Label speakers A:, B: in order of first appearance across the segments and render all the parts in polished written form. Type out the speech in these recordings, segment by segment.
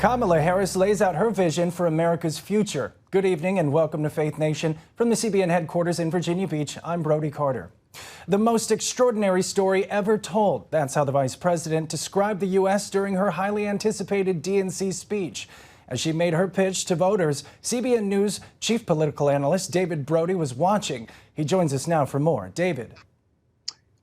A: Kamala Harris lays out her vision for America's future. Good evening and welcome to Faith Nation. From the CBN headquarters in Virginia Beach, I'm Brody Carter. The most extraordinary story ever told. That's how the vice president described the U.S. during her highly anticipated DNC speech. As she made her pitch to voters, CBN News chief political analyst David Brody was watching. He joins us now for more. David.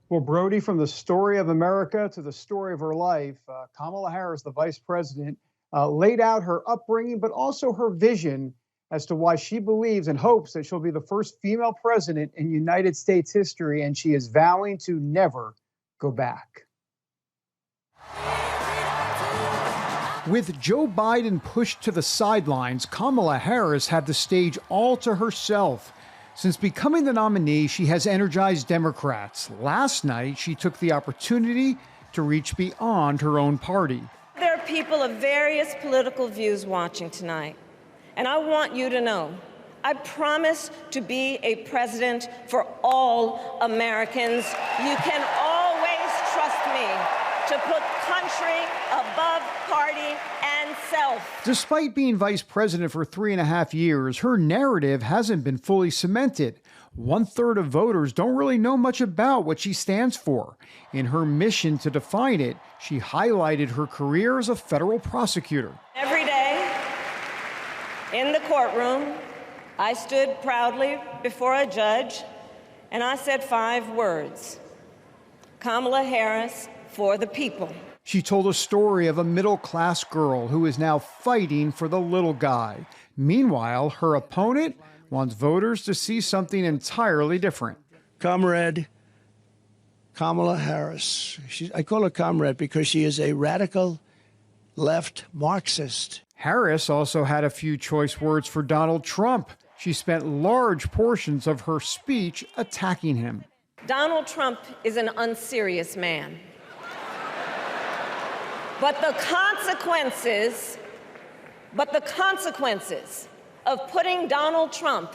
B: Well, Brody, from the story of America to the story of her life, Kamala Harris, the vice president, laid out her upbringing, but also her vision as to why she believes and hopes that she'll be the first female president in United States history, and she is vowing to never go back.
C: With Joe Biden pushed to the sidelines, Kamala Harris had the stage all to herself. Since becoming the nominee, she has energized Democrats. Last night, she took the opportunity to reach beyond her own party.
D: There are people of various political views watching tonight, and I want you to know, I promise to be a president for all Americans. You can always trust me to put country above party and self.
C: Despite being vice president for 3.5 years, her narrative hasn't been fully cemented. 1/3 of voters don't really know much about what she stands for. In her mission to define it, she highlighted her career as a federal prosecutor.
D: Every day in the courtroom, I stood proudly before a judge and I said 5 words: Kamala Harris for the people.
C: She told a story of a middle-class girl who is now fighting for the little guy. Meanwhile, her opponent wants voters to see something entirely different.
E: Comrade Kamala Harris. I call her comrade because she is a radical left Marxist.
C: Harris also had a few choice words for Donald Trump. She spent large portions of her speech attacking him.
D: Donald Trump is an unserious man. But the consequences of putting Donald Trump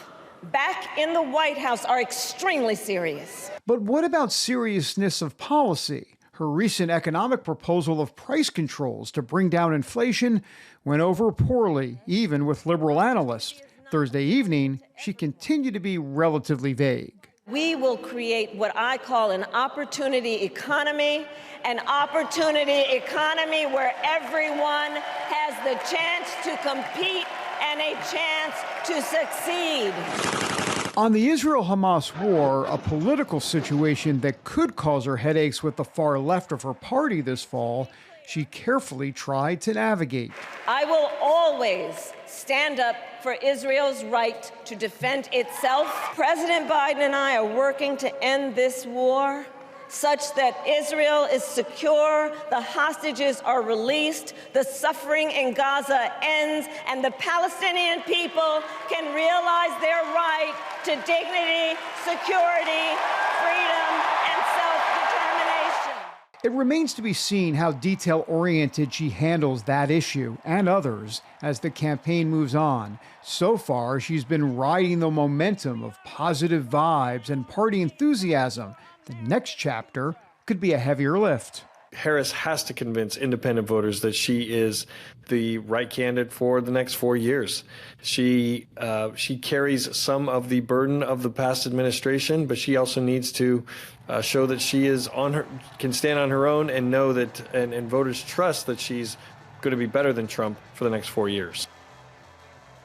D: back in the White House are extremely serious.
C: But what about seriousness of policy? Her recent economic proposal of price controls to bring down inflation went over poorly, even with liberal analysts. Thursday evening, she continued to be relatively vague.
D: We will create what I call an opportunity economy where everyone has the chance to compete and a chance to succeed.
C: On the Israel-Hamas war, a political situation that could cause her headaches with the far left of her party this fall, she carefully tried to navigate.
D: I will always stand up for Israel's right to defend itself. President Biden and I are working to end this war such that Israel is secure, the hostages are released, the suffering in Gaza ends, and the Palestinian people can realize their right to dignity, security, freedom, and self-determination.
C: It remains to be seen how detail-oriented she handles that issue and others as the campaign moves on. So far, she's been riding the momentum of positive vibes and party enthusiasm. The next chapter could be a heavier lift.
F: Harris has to convince independent voters that she is the right candidate for the next 4 years. She carries some of the burden of the past administration, but she also needs to show that she is can stand on her own and know that, and voters trust that she's going to be better than Trump for the next 4 years.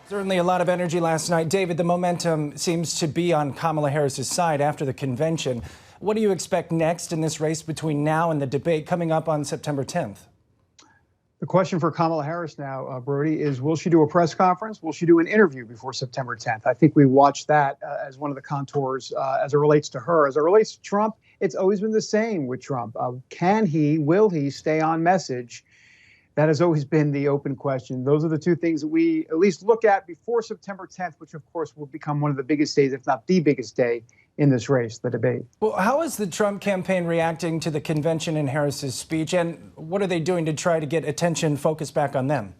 A: Certainly a lot of energy last night. David, the momentum seems to be on Kamala Harris's side after the convention. What do you expect next in this race between now and the debate coming up on September 10th?
B: The question for Kamala Harris now, Brody, is will she do a press conference? Will she do an interview before September 10th? I think we watched that as one of the contours as it relates to her. As it relates to Trump, it's always been the same with Trump. Will he stay on message? That has always been the open question. Those are the two things that we at least look at before September 10th, which of course will become one of the biggest days, if not the biggest day in this race, the debate.
A: Well, how is the Trump campaign reacting to the convention and Harris's speech, and what are they doing to try to get attention focused back on them?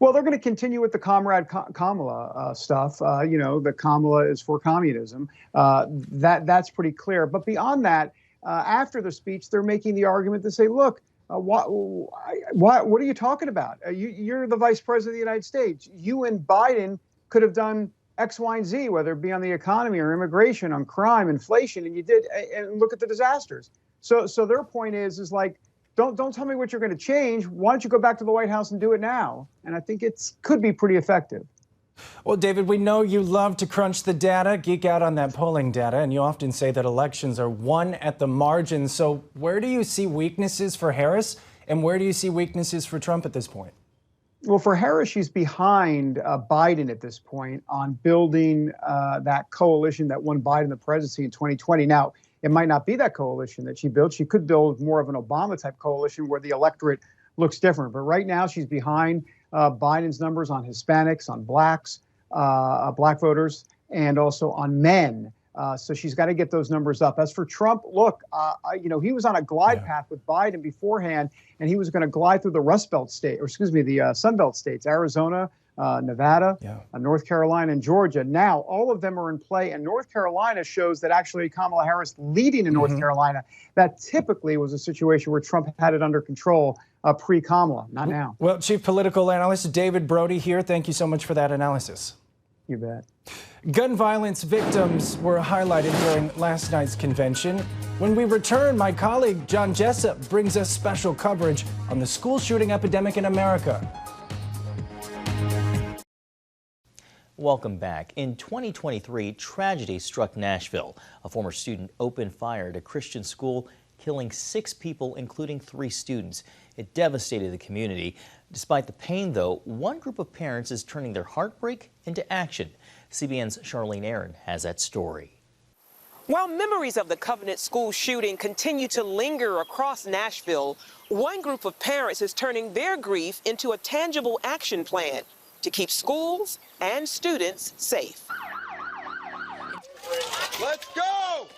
B: Well, they're going to continue with the Comrade Kamala stuff. The Kamala is for communism. That's pretty clear. But beyond that, after the speech, they're making the argument to say, look, What are you talking about? You're the vice president of the United States. You and Biden could have done X, Y, and Z, whether it be on the economy or immigration, on crime, inflation, and you did. And look at the disasters. So their point is like, don't tell me what you're going to change. Why don't you go back to the White House and do it now? And I think it could be pretty effective.
A: Well, David, we know you love to crunch the data, geek out on that polling data, and you often say that elections are won at the margin. So where do you see weaknesses for Harris, and where do you see weaknesses for Trump at this point?
B: Well, for Harris, she's behind Biden at this point on building that coalition that won Biden the presidency in 2020. Now, it might not be that coalition that she built. She could build more of an Obama-type coalition where the electorate looks different. But right now, she's behind Biden's numbers on Hispanics, on blacks, black voters, and also on men. So she's got to get those numbers up. As for Trump, look, he was on a glide path with Biden beforehand, and he was going to glide through the the Sun Belt states, Arizona, Nevada, North Carolina, and Georgia. Now, all of them are in play, and North Carolina shows that actually Kamala Harris leading in North Carolina, that typically was a situation where Trump had it under control pre-Kamala, not now.
A: Well, Chief Political Analyst David Brody here. Thank you so much for that analysis.
B: You bet.
A: Gun violence victims were highlighted during last night's convention. When we return, my colleague John Jessup brings us special coverage on the school shooting epidemic in America.
G: Welcome back. In 2023, tragedy struck Nashville. A former student opened fire at a Christian school, killing 6 people, including 3 students. It devastated the community. Despite the pain, though, one group of parents is turning their heartbreak into action. CBN's Charlene Aaron has that story.
H: While memories of the Covenant school shooting continue to linger across Nashville, one group of parents is turning their grief into a tangible action plan to keep schools and students safe.
I: Let's go!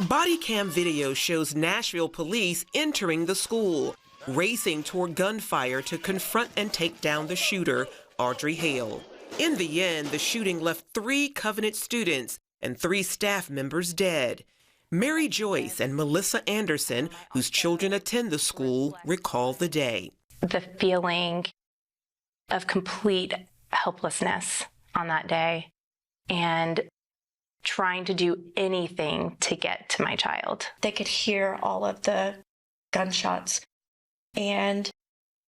H: Body cam video shows Nashville police entering the school, racing toward gunfire to confront and take down the shooter, Audrey Hale. In the end, the shooting left 3 Covenant students and 3 staff members dead. Mary Joyce and Melissa Anderson, whose children attend the school, recall the day.
J: The feeling of complete helplessness on that day and trying to do anything to get to my child.
K: They could hear all of the gunshots, and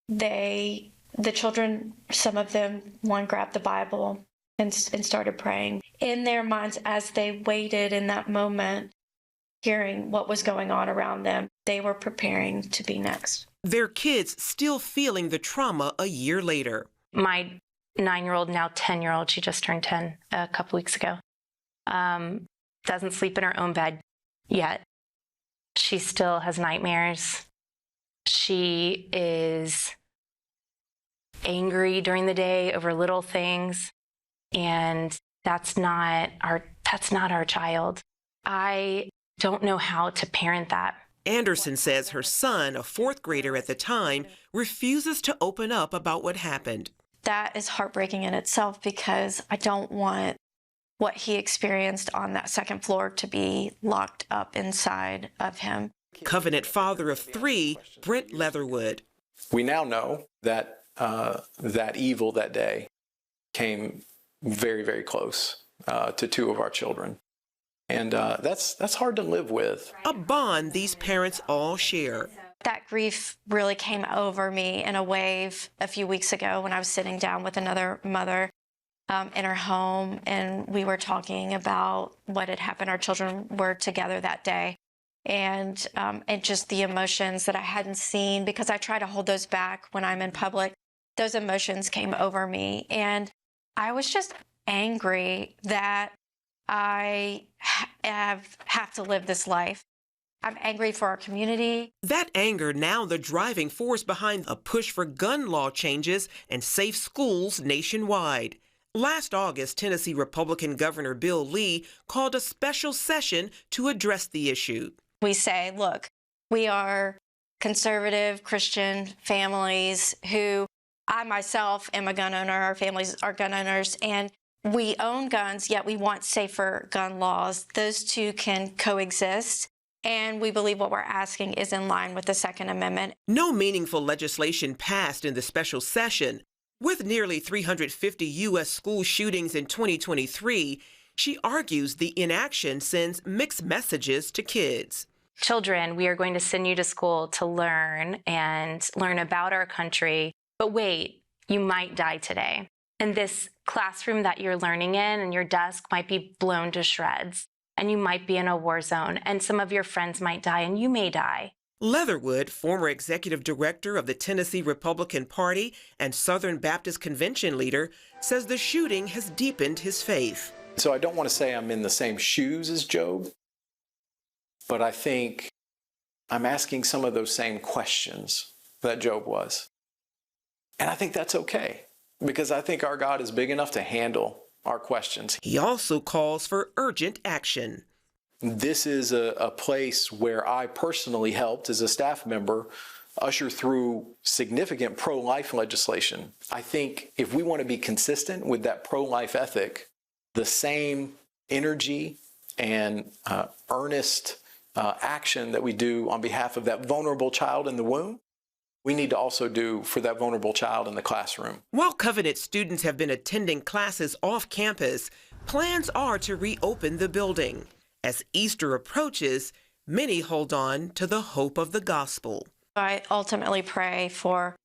K: the children, some of them, one grabbed the Bible and started praying. In their minds, as they waited in that moment, hearing what was going on around them, they were preparing to be next.
H: Their kids still feeling the trauma a year later.
J: My 9-year-old, now 10-year-old, she just turned 10 a couple weeks ago, doesn't sleep in her own bed yet. She still has nightmares. She is angry during the day over little things, and that's not our child. I don't know how to parent that.
H: Anderson says her son, a 4th grader at the time, refuses to open up about what happened.
K: That is heartbreaking in itself because I don't want what he experienced on that 2nd floor to be locked up inside of him.
H: Covenant father of 3, Brent Leatherwood.
L: We now know that that evil that day came very, very close to 2 of our children. And that's hard to live with.
H: A bond these parents all share.
K: That grief really came over me in a wave a few weeks ago when I was sitting down with another mother in her home, and we were talking about what had happened. Our children were together that day, and just the emotions that I hadn't seen, because I try to hold those back when I'm in public. Those emotions came over me, and I was just angry that I have to live this life. I'm angry for our community.
H: That anger now the driving force behind a push for gun law changes and safe schools nationwide. Last August, Tennessee Republican Governor Bill Lee called a special session to address the issue.
K: We say, look, we are conservative Christian families who, I myself am a gun owner, our families are gun owners, and we own guns, yet we want safer gun laws. Those two can coexist. And we believe what we're asking is in line with the Second Amendment.
H: No meaningful legislation passed in the special session. With nearly 350 U.S. school shootings in 2023, she argues the inaction sends mixed messages to kids.
J: Children, we are going to send you to school to learn and learn about our country. But wait, you might die today. And this classroom that you're learning in and your desk might be blown to shreds. And you might be in a war zone. And some of your friends might die, and you may die.
H: Leatherwood, former executive director of the Tennessee Republican Party and Southern Baptist Convention leader, says the shooting has deepened his faith.
L: So I don't want to say I'm in the same shoes as Job, but I think I'm asking some of those same questions that Job was. And I think that's okay, because I think our God is big enough to handle our questions.
H: He also calls for urgent action.
L: This is a place where I personally helped as a staff member usher through significant pro-life legislation. I think if we want to be consistent with that pro-life ethic, the same energy and earnest action that we do on behalf of that vulnerable child in the womb, we need to also do for that vulnerable child in the classroom.
H: While Covenant students have been attending classes off campus, plans are to reopen the building. As Easter approaches, many hold on to the hope of the gospel.
K: I ultimately pray for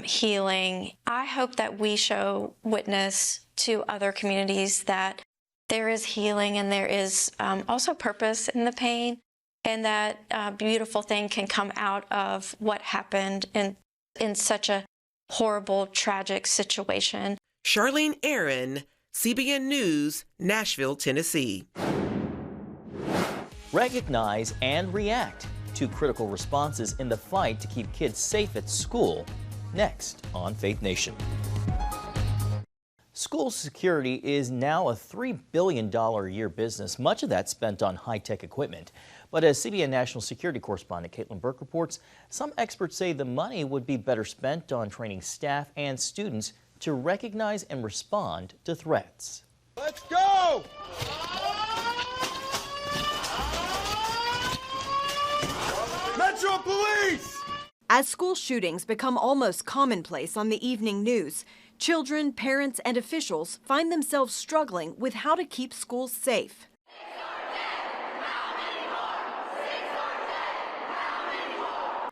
K: healing. I hope that we show witness to other communities that there is healing and there is also purpose in the pain, and that a beautiful thing can come out of what happened in such a horrible, tragic situation.
H: Charlene Aaron, CBN News, Nashville, Tennessee.
G: Recognize and react to critical responses in the fight to keep kids safe at school. Next on Faith Nation. School security is now a $3 billion a year business, much of that spent on high-tech equipment. But as CBN National Security Correspondent Caitlin Burke reports, some experts say the money would be better spent on training staff and students to recognize and respond to threats.
I: Let's go! Metro Police!
M: As school shootings become almost commonplace on the evening news, children, parents, and officials find themselves struggling with how to keep schools safe.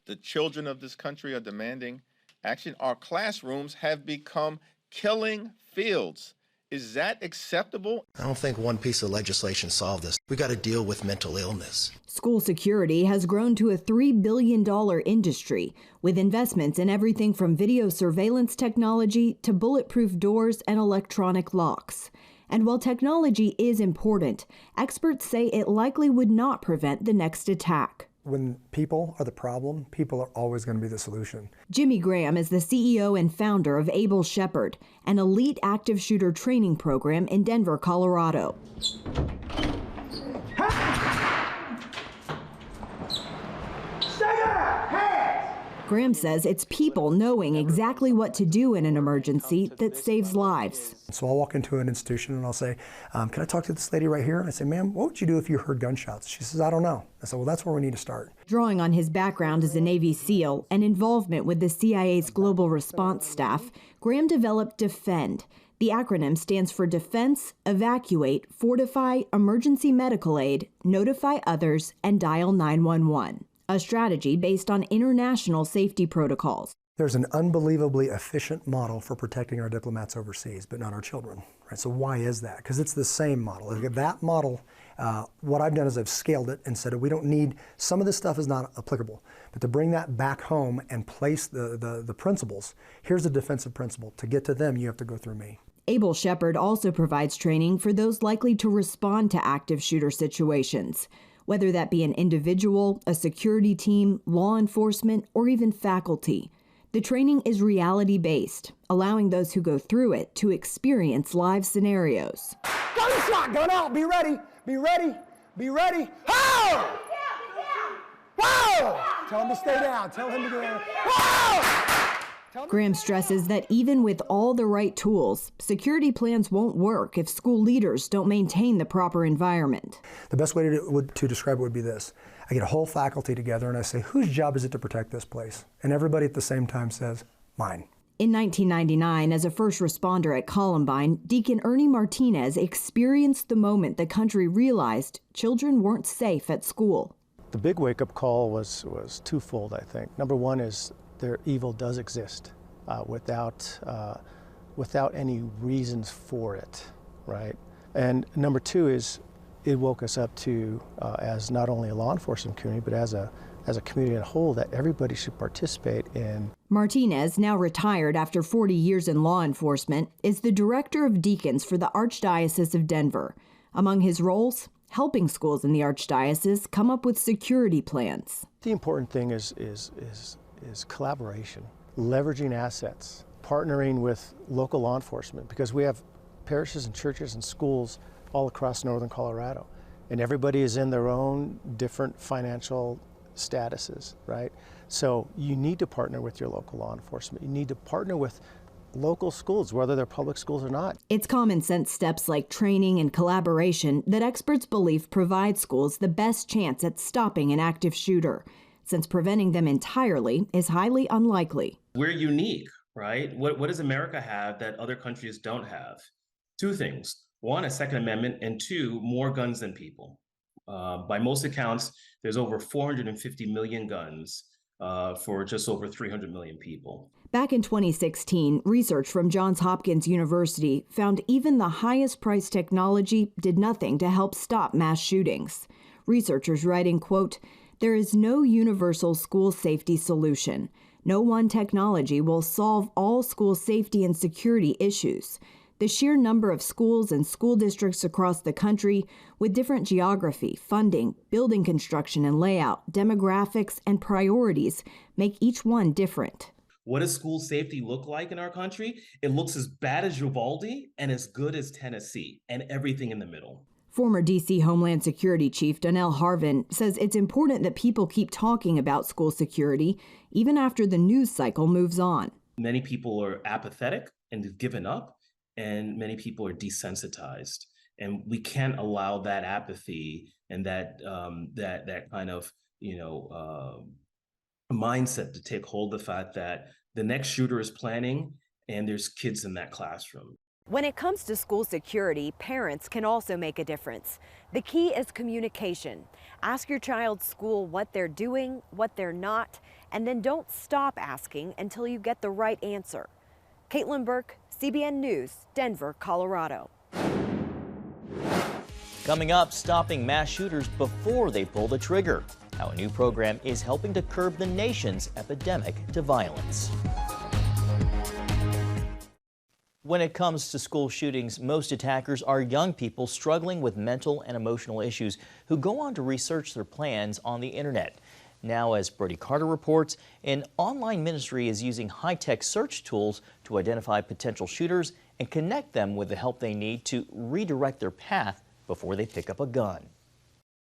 I: The children of this country are demanding action. Our classrooms have become killing fields. Is that acceptable?
N: I don't think one piece of legislation solved this. We got to deal with mental illness.
O: School security has grown to a $3 billion industry, with investments in everything from video surveillance technology to bulletproof doors and electronic locks. And while technology is important, experts say it likely would not prevent the next attack.
P: When people are the problem, people are always going to be the solution.
O: Jimmy Graham is the CEO and founder of Able Shepherd, an elite active shooter training program in Denver, Colorado. Graham says it's people knowing exactly what to do in an emergency that saves lives.
P: So I'll walk into an institution and I'll say, can I talk to this lady right here? And I say, ma'am, what would you do if you heard gunshots? She says, I don't know. I said, well, that's where we need to start.
O: Drawing on his background as a Navy SEAL and involvement with the CIA's Global Response Staff, Graham developed DEFEND. The acronym stands for Defense, Evacuate, Fortify, Emergency Medical Aid, Notify Others, and Dial 911. A strategy based on international safety protocols.
P: There's an unbelievably efficient model for protecting our diplomats overseas, but not our children. Right? So why is that? Because it's the same model. That model, what I've done is I've scaled it and said we don't need, some of this stuff is not applicable, but to bring that back home and place the principles, here's a defensive principle. To get to them, you have to go through me.
O: Able Shepherd also provides training for those likely to respond to active shooter situations, whether that be an individual, a security team, law enforcement, or even faculty. The training is reality-based, allowing those who go through it to experience live scenarios.
P: Gunshot, gun out, be ready, be ready, be ready. How? Whoa! Tell him to stay down, tell him to go down. Whoa!
O: Graham stresses that even with all the right tools, security plans won't work if school leaders don't maintain the proper environment.
P: The best way to describe it would be this. I get a whole faculty together and I say, whose job is it to protect this place? And everybody at the same time says, mine.
O: In 1999, as a first responder at Columbine, Deacon Ernie Martinez experienced the moment the country realized children weren't safe at school.
Q: The big wake-up call was twofold, I think. Number one is their evil does exist without any reasons for it, right? And number two is it woke us up to, as not only a law enforcement community, but as a community as a whole, that everybody should participate in.
O: Martinez, now retired after 40 years in law enforcement, is the director of deacons for the Archdiocese of Denver. Among his roles, helping schools in the Archdiocese come up with security plans.
Q: The important thing is collaboration, leveraging assets, partnering with local law enforcement, because we have parishes and churches and schools all across northern Colorado, and everybody is in their own different financial statuses, right? So you need to partner with your local law enforcement. You need to partner with local schools, whether they're public schools or not.
O: It's common sense steps like training and collaboration that experts believe provide schools the best chance at stopping an active shooter, since preventing them entirely is highly unlikely.
R: We're unique, right? What does America have that other countries don't have? Two things. One, a Second Amendment, and two, more guns than people. By most accounts, there's over 450 million guns for just over 300 million people.
O: Back in 2016, research from Johns Hopkins University found even the highest priced technology did nothing to help stop mass shootings. Researchers writing, quote, "There is no universal school safety solution. No one technology will solve all school safety and security issues. The sheer number of schools and school districts across the country, with different geography, funding, building construction and layout, demographics, and priorities, make each one different."
R: What does school safety look like in our country? It looks as bad as Uvalde and as good as Tennessee, and everything in the middle.
O: Former D.C. Homeland Security Chief Donnell Harvin says it's important that people keep talking about school security, even after the news cycle moves on.
R: Many people are apathetic and have given up, and many people are desensitized. And we can't allow that apathy and that kind of, mindset to take hold of the fact that the next shooter is planning and there's kids in that classroom.
M: When it comes to school security, parents can also make a difference. The key is communication. Ask your child's school what they're doing, what they're not, and then don't stop asking until you get the right answer. Caitlin Burke, CBN News, Denver, Colorado.
G: Coming up, stopping mass shooters before they pull the trigger. How a new program is helping to curb the nation's epidemic to violence. When it comes to school shootings, most attackers are young people struggling with mental and emotional issues who go on to research their plans on the internet. Now, as Brody Carter reports, an online ministry is using high-tech search tools to identify potential shooters and connect them with the help they need to redirect their path before they pick up a gun.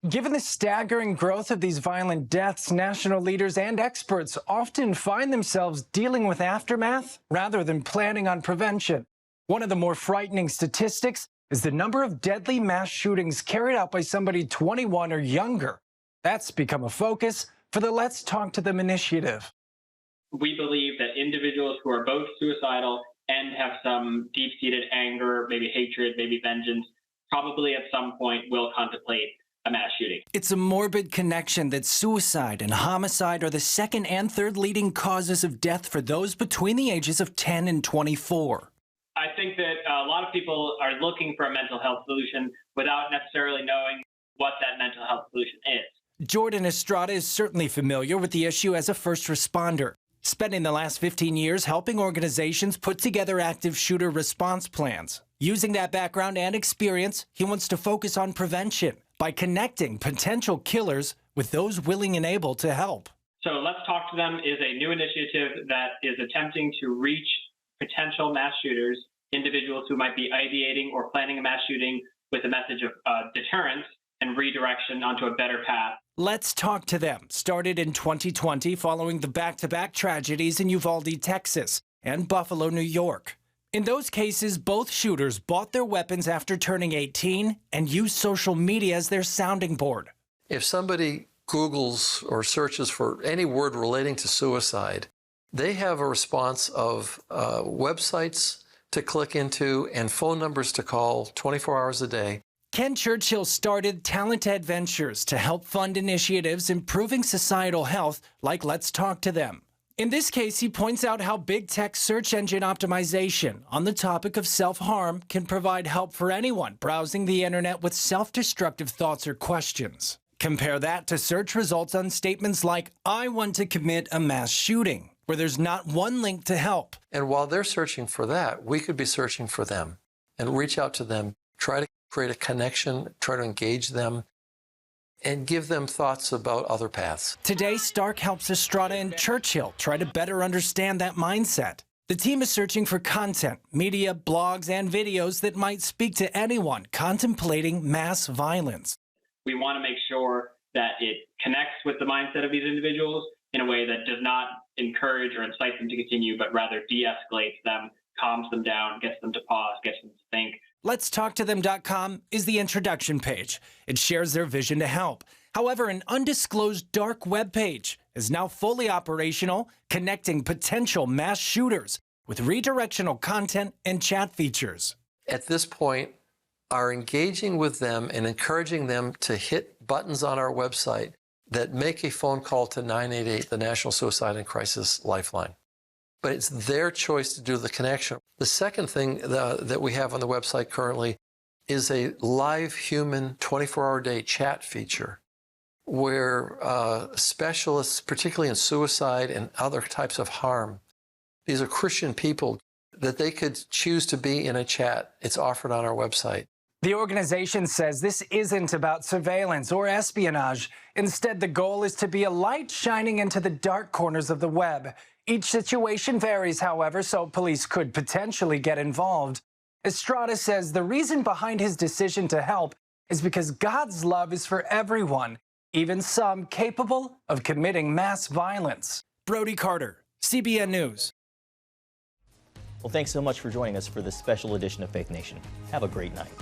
A: Given the staggering growth of these violent deaths, national leaders and experts often find themselves dealing with aftermath rather than planning on prevention. One of the more frightening statistics is the number of deadly mass shootings carried out by somebody 21 or younger. That's become a focus for the Let's Talk to Them initiative.
S: We believe that individuals who are both suicidal and have some deep-seated anger, maybe hatred, maybe vengeance, probably at some point will contemplate a mass shooting.
A: It's a morbid connection that suicide and homicide are the second and third leading causes of death for those between the ages of 10 and 24.
S: I think that a lot of people are looking for a mental health solution without necessarily knowing what that mental health solution is.
A: Jordan Estrada is certainly familiar with the issue as a first responder, spending the last 15 years helping organizations put together active shooter response plans. Using that background and experience, he wants to focus on prevention by connecting potential killers with those willing and able to help.
S: So Let's Talk to Them is a new initiative that is attempting to reach potential mass shooters, individuals who might be ideating or planning a mass shooting with a message of deterrence and and redirection onto a better path.
A: Let's Talk to Them started in 2020 following the back-to-back tragedies in Uvalde, Texas, and Buffalo, New York. In those cases, both shooters bought their weapons after turning 18 and used social media as their sounding board.
T: If somebody Googles or searches for any word relating to suicide, they have a response of websites to click into and phone numbers to call 24 hours a day.
A: Ken Churchill started Talent Adventures to help fund initiatives improving societal health like Let's Talk to Them. In this case, he points out how big tech search engine optimization on the topic of self-harm can provide help for anyone browsing the internet with self-destructive thoughts or questions. Compare that to search results on statements like, "I want to commit a mass shooting," where there's not one link to help.
T: And while they're searching for that, we could be searching for them and reach out to them, try to create a connection, try to engage them, and give them thoughts about other paths.
A: Today, Stark helps Estrada and Churchill try to better understand that mindset. The team is searching for content, media, blogs, and videos that might speak to anyone contemplating mass violence.
S: We want to make sure that it connects with the mindset of these individuals in a way that does not encourage or incite them to continue, but rather de-escalates them, calms them down, gets them to pause, gets them to think.
A: Let'sTalkToThem.com is the introduction page. It shares their vision to help. However, an undisclosed dark web page is now fully operational, connecting potential mass shooters with redirectional content and chat features.
T: At this point, are engaging with them and encouraging them to hit buttons on our website that make a phone call to 988, the National Suicide and Crisis Lifeline. But it's their choice to do the connection. The second thing that we have on the website currently is a live human 24-hour-a-day chat feature where specialists, particularly in suicide and other types of harm, these are Christian people, that they could choose to be in a chat. It's offered on our website.
A: The organization says this isn't about surveillance or espionage. Instead, the goal is to be a light shining into the dark corners of the web. Each situation varies, however, so police could potentially get involved. Estrada says the reason behind his decision to help is because God's love is for everyone, even some capable of committing mass violence. Brody Carter, CBN News.
G: Well, thanks so much for joining us for this special edition of Faith Nation. Have a great night.